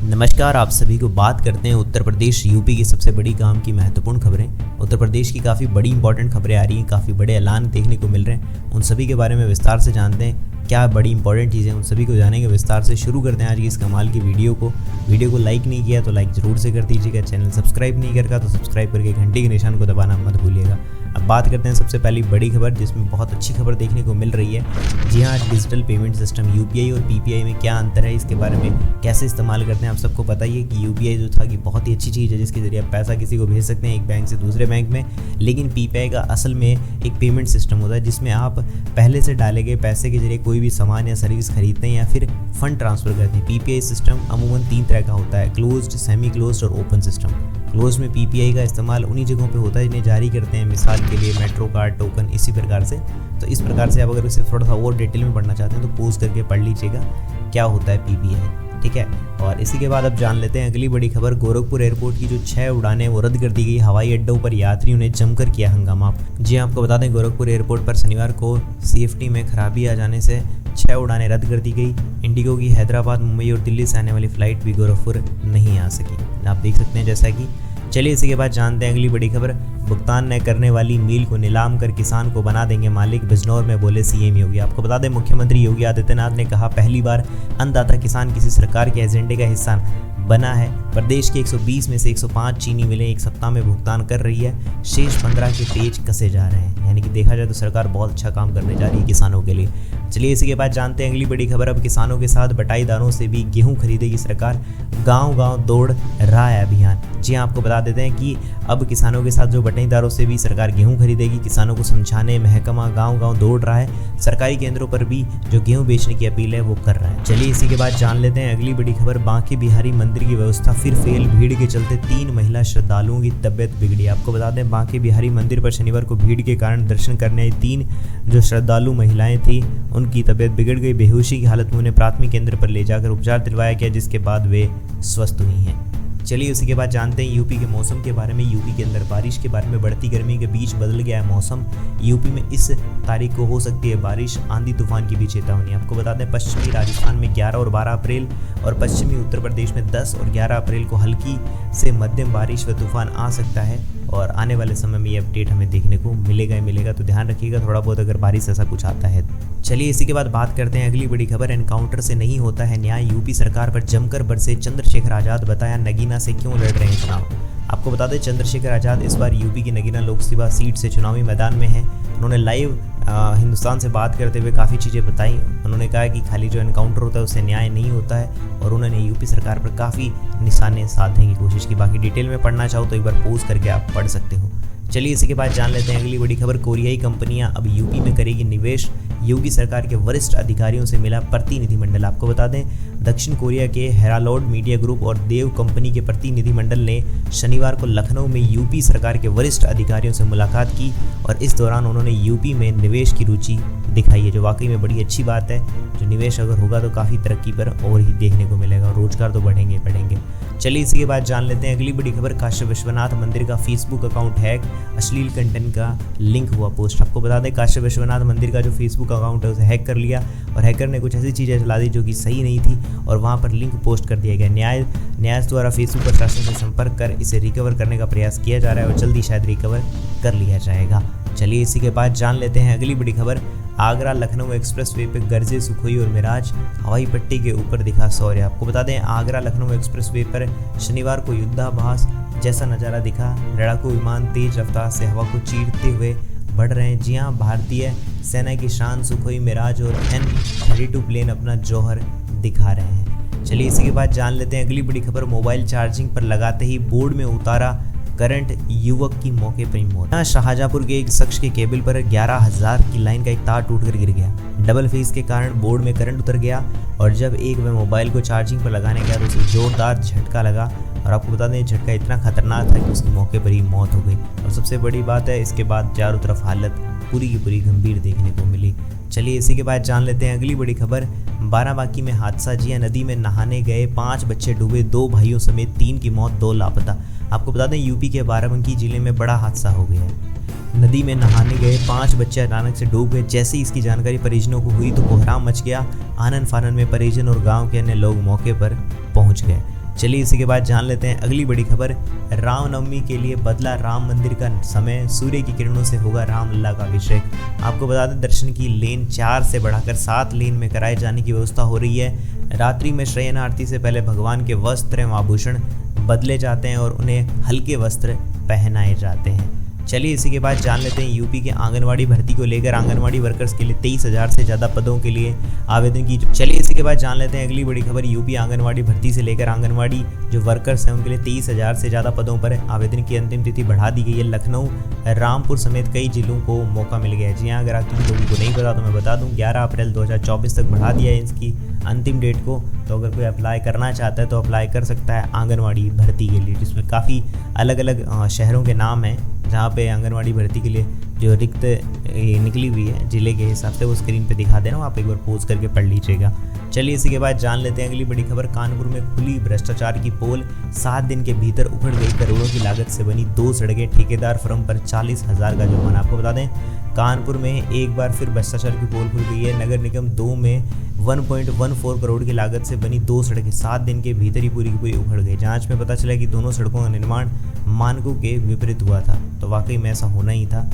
नमस्कार, आप सभी को बात करते हैं उत्तर प्रदेश यूपी की सबसे बड़ी काम की महत्वपूर्ण खबरें। उत्तर प्रदेश की काफ़ी बड़ी इंपॉर्टेंट खबरें आ रही हैं, काफ़ी बड़े ऐलान देखने को मिल रहे हैं। उन सभी के बारे में विस्तार से जानते हैं। क्या बड़ी इंपॉर्टेंट चीज़ें उन सभी को जानेंगे विस्तार से। शुरू करते हैं आज की इस कमाल की वीडियो को लाइक नहीं किया तो लाइक ज़रूर से कर दीजिएगा। चैनल सब्सक्राइब नहीं करता तो सब्सक्राइब करके घंटी के निशान को दबाना मत भूलिएगा। अब बात करते हैं सबसे पहली बड़ी खबर, जिसमें बहुत अच्छी खबर देखने को मिल रही है। जी हाँ, डिजिटल पेमेंट सिस्टम यूपीआई और पीपीआई में क्या अंतर है, इसके बारे में कैसे इस्तेमाल करते हैं। आप सबको पता ही है कि यूपीआई जो था कि बहुत ही अच्छी चीज़ है, जिसके जरिए आप पैसा किसी को भेज सकते हैं एक बैंक से दूसरे बैंक में। लेकिन पीपीआई का असल में एक पेमेंट सिस्टम होता है, जिसमें आप पहले से डाले गए पैसे के जरिए कोई भी सामान या सर्विस खरीदते हैं या फिर फंड ट्रांसफ़र करते हैं। पीपीआई सिस्टम अमूमन 3 तरह का होता है: क्लोज्ड, सेमी क्लोज्ड और ओपन सिस्टम। क्लोज में पीपीआई का इस्तेमाल उन्हीं जगहों पे होता है जिन्हें जारी करते हैं, मिसाल के लिए मेट्रो कार्ड, टोकन, इसी प्रकार से। तो इस प्रकार से आप अगर इसे थोड़ा सा और डिटेल में पढ़ना चाहते हैं तो पॉज करके पढ़ लीजिएगा क्या होता है पीपीआई, ठीक है। और इसी के बाद अब जान लेते हैं अगली बड़ी खबर। गोरखपुर एयरपोर्ट की जो 6 उड़ानें वो रद्द कर दी गई। हवाई अड्डों पर यात्रियों ने जमकर किया हंगामा। जी आपको बता दें, गोरखपुर एयरपोर्ट पर शनिवार को सीएफटी में खराबी आ जाने से 6 उड़ानें रद्द कर दी गई। इंडिगो की हैदराबाद, मुंबई और दिल्ली से आने वाली फ्लाइट भी गोरखपुर नहीं आ सकी। आप देख सकते हैं जैसा कि। चलिए इसी के बाद जानते हैं अगली बड़ी खबर। भुगतान न करने वाली मील को नीलाम कर किसान को बना देंगे मालिक, बिजनौर में बोले सीएम योगी। आपको बता दें, मुख्यमंत्री योगी आदित्यनाथ ने कहा पहली बार अन्नदाता किसान किसी सरकार के एजेंडे का हिस्सा बना है। प्रदेश के 120 में से 105 चीनी मिलें एक सप्ताह में भुगतान कर रही है। शेष 15 के पेज कसे जा रहे हैं। यानी कि देखा जाए तो सरकार बहुत अच्छा काम करने जा रही है किसानों के लिए। चलिए इसी के बाद जानते हैं अगली बड़ी खबर। अब किसानों के साथ बटाईदारों से भी गेहूं खरीदेगी सरकार। गांव-गांव दौड़ रहा है अभियान। जी हाँ, आपको बता देते हैं कि अब किसानों के साथ जो बटाईदारों से भी सरकार गेहूं खरीदेगी। किसानों को समझाने महकमा गांव-गांव दौड़ रहा है। सरकारी केंद्रों पर भी जो गेहूं बेचने की अपील है वो कर रहा है। चलिए इसी के बाद जान लेते हैं अगली बड़ी खबर। बांके बिहारी मंदिर की व्यवस्था फिर फेल। भीड़ के चलते 3 महिला श्रद्धालुओं की तबियत बिगड़ी। आपको बता दें, बांके बिहारी मंदिर पर शनिवार को भीड़ के कारण दर्शन करने आई 3 जो श्रद्धालु महिलाएं थी, उनकी तबियत बिगड़ गई। बेहोशी की हालत में उन्हें प्राथमिक केंद्र पर ले जाकर उपचार दिलवाया गया, जिसके बाद वे स्वस्थ हुई हैं। चलिए उसी के बाद जानते हैं यूपी के मौसम के बारे में। यूपी के अंदर बारिश के बारे में। बढ़ती गर्मी के बीच बदल गया है मौसम। यूपी में इस तारीख को हो सकती है बारिश, आंधी तूफान की भी चेतावनी। आपको बता दें, पश्चिमी राजस्थान में 11 और 12 अप्रैल और पश्चिमी उत्तर प्रदेश में 10 और 11 अप्रैल को हल्की से मध्यम बारिश व तूफान आ सकता है। और आने वाले समय में ये अपडेट हमें देखने को मिलेगा, तो ध्यान रखिएगा थोड़ा बहुत अगर बारिश ऐसा कुछ आता है। चलिए इसी के बाद बात करते हैं अगली बड़ी खबर। एनकाउंटर से नहीं होता है न्याय। यूपी सरकार पर जमकर बरसे चंद्रशेखर आजाद। बताया नगीना से क्यों लड़ रहे हैं चुनाव। आपको बता दें, चंद्रशेखर आजाद इस बार यूपी की नगीना लोकसभा सीट से चुनावी मैदान में हैं। उन्होंने लाइव हिंदुस्तान से बात करते हुए काफ़ी चीज़ें बताई। उन्होंने कहा कि खाली जो एनकाउंटर होता है उससे न्याय नहीं होता है, और उन्होंने यूपी सरकार पर काफ़ी निशाने साधने की कोशिश की। बाकी डिटेल में पढ़ना चाहो तो एक बार पॉज करके आप पढ़ सकते हो। चलिए इसी के बाद जान लेते हैं अगली बड़ी खबर। कोरियाई कंपनियां अब यूपी में करेगी निवेश। योगी सरकार के वरिष्ठ अधिकारियों से मिला प्रतिनिधिमंडल। आपको बता दें, दक्षिण कोरिया के हेराल्ड मीडिया ग्रुप और देव कंपनी के प्रतिनिधिमंडल ने शनिवार को लखनऊ में यूपी सरकार के वरिष्ठ अधिकारियों से मुलाकात की, और इस दौरान उन्होंने यूपी में निवेश की रुचि दिखाई है, जो वाकई में बड़ी अच्छी बात है। जो निवेश अगर होगा तो काफ़ी तरक्की पर और ही देखने को मिलेगा, रोजगार तो बढ़ेंगे। चलिए इसी के बाद जान लेते हैं अगली बड़ी खबर। काशी विश्वनाथ मंदिर का फेसबुक अकाउंट हैक। अश्लील कंटेंट का लिंक हुआ पोस्ट। आपको बता दें, काशी विश्वनाथ मंदिर का जो फेसबुक अकाउंट है उसे हैक कर लिया, और हैकर ने कुछ ऐसी चीज़ें चला दी जो कि सही नहीं थी, और वहां पर लिंक पोस्ट कर दिया गया। न्याय द्वारा फेसबुक प्रशासन से संपर्क कर इसे रिकवर करने का प्रयास किया जा रहा है, और जल्दी शायद रिकवर कर लिया जाएगा। चलिए इसी के बाद जान लेते हैं अगली बड़ी खबर। आगरा लखनऊ एक्सप्रेसवे पे गरजे सुखोई और मिराज। हवाई पट्टी के ऊपर दिखा शौर्य। आपको बता दें, आगरा लखनऊ एक्सप्रेसवे पर शनिवार को युद्धाभास जैसा नज़ारा दिखा। लड़ाकू विमान तेज रफ्तार से हवा को चीरते हुए बढ़ रहे हैं। जी हाँ, भारतीय सेना की शान सुखोई, मिराज और N-32 प्लेन अपना जौहर दिखा रहे हैं। चलिए इसी के बाद जान लेते हैं अगली बड़ी खबर। मोबाइल चार्जिंग पर लगाते ही बोर्ड में उतारा करंट, युवक की मौके पर ही मौत। शाहजहांपुर के एक शख्स के केबल पर 11,000 की लाइन का एक तार टूटकर गिर गया। डबल फेज के कारण बोर्ड में करंट उतर गया, और जब वह मोबाइल को चार्जिंग पर लगाने गया तो उसे जोरदार झटका लगा। और आपको बता दें, झटका इतना खतरनाक था कि उसकी मौके पर ही मौत हो गई। और सबसे बड़ी बात है, इसके बाद चारों तरफ हालत पूरी की पूरी गंभीर देखने को मिली। चलिए इसी के बाद जान लेते हैं अगली बड़ी खबर। बाराबांकी में हादसा। जी हाँ, नदी में नहाने गए 5 बच्चे डूबे, 2 भाइयों समेत 3 की मौत, 2 लापता। आपको बता दें, यूपी के बाराबांकी जिले में बड़ा हादसा हो गया है। नदी में नहाने गए 5 बच्चे अचानक से डूब गए। जैसे ही इसकी जानकारी परिजनों को हुई तो कोहराम मच गया। आनन फानन में परिजन और गांव के अन्य लोग मौके पर पहुंच गए। चलिए इसी के बाद जान लेते हैं अगली बड़ी खबर। रामनवमी के लिए बदला राम मंदिर का समय, सूर्य की किरणों से होगा रामलला का अभिषेक। आपको बता दें दर्शन की लेन 4 से बढ़ाकर 7 लेन में कराए जाने की व्यवस्था हो रही है। रात्रि में शयन आरती से पहले भगवान के वस्त्र एवं आभूषण बदले जाते हैं और उन्हें हल्के वस्त्र पहनाए जाते हैं। चलिए इसी के बाद जान लेते हैं यूपी के आंगनवाड़ी भर्ती को लेकर। आंगनवाड़ी वर्कर्स के लिए 23,000 से ज़्यादा पदों के लिए आवेदन की। चलिए इसी के बाद जान लेते हैं अगली बड़ी खबर। यूपी आंगनवाड़ी भर्ती से लेकर आंगनवाड़ी जो वर्कर्स हैं उनके लिए 23,000 से ज़्यादा पदों पर आवेदन की अंतिम तिथि बढ़ा दी गई है। लखनऊ, रामपुर समेत कई जिलों को मौका मिल गया है। जी हाँ, अगर आप लोगों को नहीं पता तो मैं बता दूँ, 11 अप्रैल 2024 तक बढ़ा दिया है इसकी अंतिम डेट को। तो अगर कोई अप्लाई करना चाहता है तो अप्लाई कर सकता है आंगनवाड़ी भर्ती के लिए, जिसमें काफ़ी अलग अलग शहरों के नाम हैं जहाँ पे आंगनवाड़ी भर्ती के लिए जो रिक्त निकली हुई है जिले के हिसाब से, वो स्क्रीन पे दिखा दे रहा हूँ, आप एक बार पोज करके पढ़ लीजिएगा। चलिए इसी के बाद जान लेते हैं अगली बड़ी खबर। कानपुर में खुली भ्रष्टाचार की पोल, 7 दिन के भीतर उखड़ गई करोड़ों की लागत से बनी 2 सड़कें, ठेकेदार फर्म पर 40,000 का जुर्माना। आपको बता दें कानपुर में एक बार फिर भ्रष्टाचार की पोल खुल गई है। नगर निगम 2 में 1.14 करोड़ की लागत से बनी 2 सड़कें 7 दिन के भीतर ही पूरी की पूरी उखड़ गई। जांच में पता चला कि दोनों सड़कों का निर्माण मानकों के विपरीत हुआ था, तो वाकई में ऐसा होना ही था।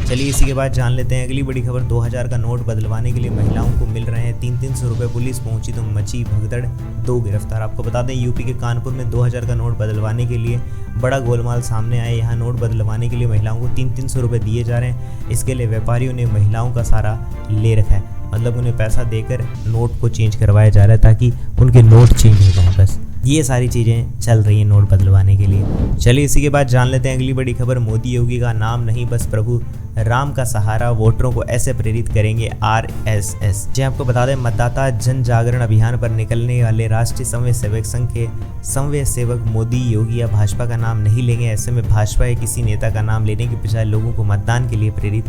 चलिए इसी के बाद जान लेते हैं अगली बड़ी खबर। 2000 का नोट बदलवाने के लिए महिलाओं को मिल रहे हैं 300 रुपये। पुलिस पहुंची तो मची भगदड़, 2 गिरफ्तार। आपको बता दें यूपी के कानपुर में 2000 का नोट बदलवाने के लिए बड़ा गोलमाल सामने आया। यहाँ नोट बदलवाने के लिए महिलाओं को 300 रुपये दिए जा रहे हैं। इसके लिए व्यापारियों ने महिलाओं का सहारा ले रखा है, मतलब उन्हें पैसा देकर नोट को चेंज करवाया जा रहा है ताकि उनके नोट चेंज हो जाएं। बस ये सारी चीज़ें चल रही हैं नोट बदलवाने के लिए। चलिए इसी के बाद जान लेते हैं अगली बड़ी खबर। मोदी योगी का नाम नहीं बस प्रभु राम का सहारा, वोटरों को ऐसे प्रेरित करेंगे RSS। जी आपको बता दें मतदाता जन जागरण अभियान पर निकलने वाले राष्ट्रीय समन्वय सेवक संघ के समन्वय सेवक मोदी योगी या भाजपा का नाम नहीं लेंगे। ऐसे में भाजपा या किसी नेता का नाम लेने के बजाय लोगों को मतदान के लिए प्रेरित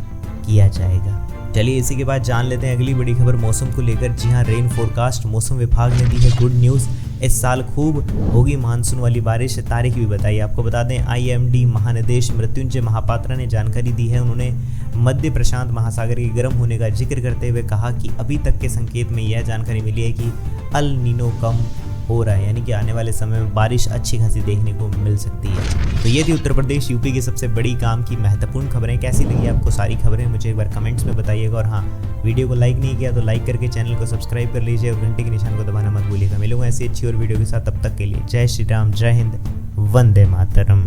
किया जाएगा। चलिए इसी के बाद जान लेते हैं अगली बड़ी खबर मौसम को लेकर। जी हाँ, रेन फोरकास्ट मौसम विभाग ने दी है गुड न्यूज़। इस साल खूब होगी मानसून वाली बारिश, तारीख भी बताई। आपको बता दें IMD महानिदेश मृत्युंजय महापात्रा ने जानकारी दी है। उन्होंने मध्य प्रशांत महासागर के गर्म होने का जिक्र करते हुए कहा कि अभी तक के संकेत में यह जानकारी मिली है कि अल नीनो कम हो रहा है, यानी कि आने वाले समय में बारिश अच्छी खासी देखने को मिल सकती है। तो ये थी उत्तर प्रदेश यूपी की सबसे बड़ी काम की महत्वपूर्ण खबरें। कैसी लगी आपको सारी खबरें मुझे एक बार कमेंट्स में बताइएगा। और हाँ, वीडियो को लाइक नहीं किया तो लाइक करके चैनल को सब्सक्राइब कर लीजिए और घंटे के निशान को दबाना मत भूलिएगा। मिलूंगा ऐसी अच्छी और वीडियो के साथ, तब तक के लिए जय श्री राम, जय हिंद, वंदे मातरम।